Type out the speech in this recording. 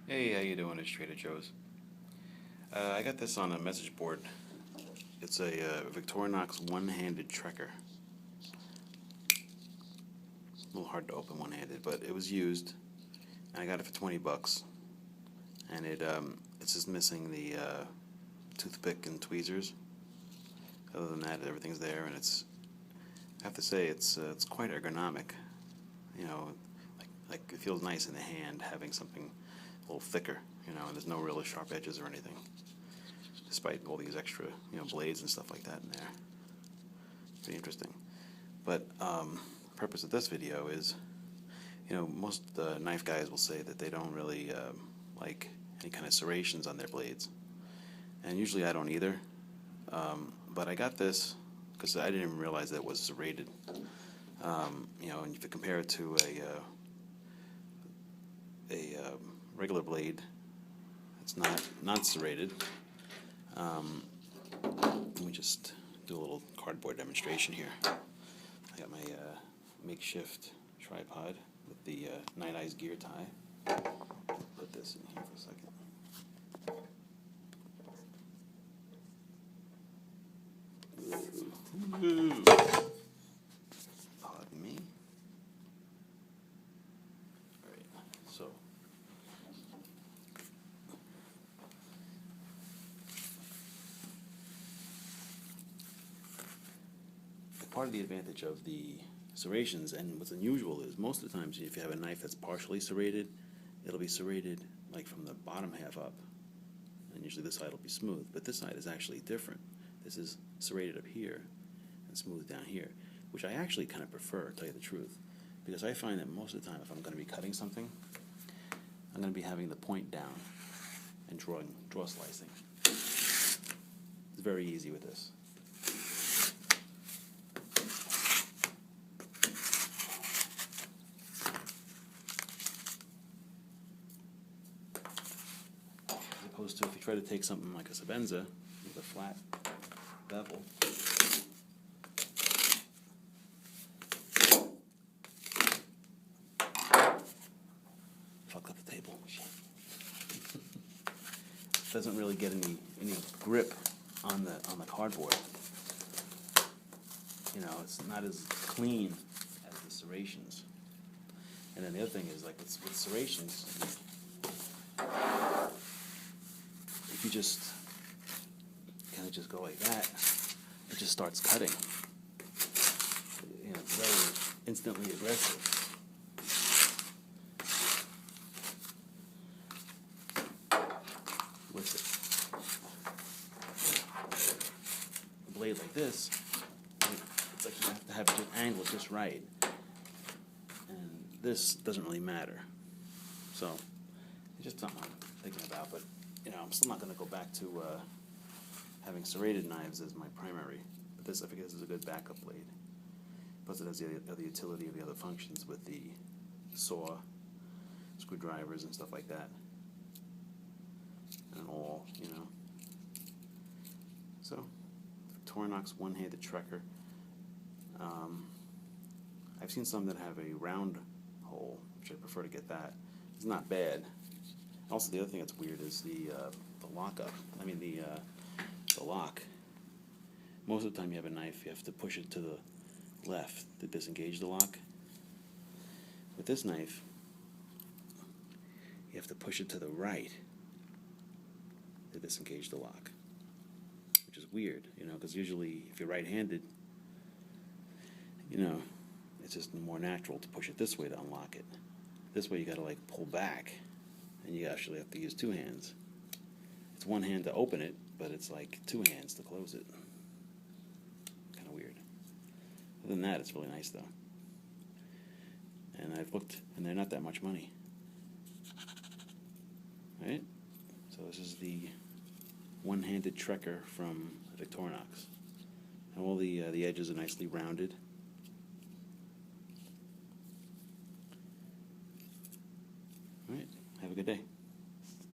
Hey, how you doing? It's Trader Joe's. I got this on a message board. It's a Victorinox one-handed trekker. A little hard to open one-handed, but it was used, and I got it for 20 bucks. And it's just missing the toothpick and tweezers. Other than that, everything's there, and I have to say it's quite ergonomic. You know, like it feels nice in the hand having something a little thicker. You know, and there's no really sharp edges or anything, despite all these extra, blades and stuff like that in there. Pretty interesting. But the purpose of this video is, most knife guys will say that they don't really like any kind of serrations on their blades, and usually I don't either. But I got this because I didn't even realize that it was serrated. And if you compare it to a regular blade, it's not serrated. Let me just do a little cardboard demonstration here. I got my makeshift tripod with the Night Eyes gear tie. Put this in here for a second. Ooh. Pardon me. Alright, so part of the advantage of the serrations, and what's unusual is most of the times if you have a knife that's partially serrated, it'll be serrated like from the bottom half up, and usually this side will be smooth, but this side is actually different. This is serrated up here and smooth down here, which I actually kind of prefer, to tell you the truth, because I find that most of the time if I'm going to be cutting something, I'm going to be having the point down and draw slicing. It's very easy with this. Opposed to if you try to take something like a Sebenza with a flat bevel, fuck up the table. Doesn't really get any grip on the cardboard. It's not as clean as the serrations. And then the other thing is, like with serrations, if you just kind of just go like that, it just starts cutting. It's very instantly aggressive. With a blade like this, it's like you have to have it angled just right, and this doesn't really matter. So it's just something I'm thinking about, but I'm still not going to go back to having serrated knives as my primary. But this, I think, this is a good backup blade. Plus, it has the other utility of the other functions with the saw, screwdrivers, and stuff like that, and an awl, So, Victorinox one-handed trekker. I've seen some that have a round hole, which I prefer to get that. It's not bad. Also, the other thing that's weird is the lockup. I mean, the lock. Most of the time you have a knife, you have to push it to the left to disengage the lock. With this knife, you have to push it to the right to disengage the lock, which is weird, because usually if you're right-handed, it's just more natural to push it this way to unlock it. This way you got to like pull back, and you actually have to use two hands. It's one hand to open it, but it's like two hands to close it. Kind of weird. Other than that, it's really nice though. And I've looked, and they're not that much money. Right? So this is the one-handed trekker from Victorinox. And all the edges are nicely rounded. All right. Have a good day.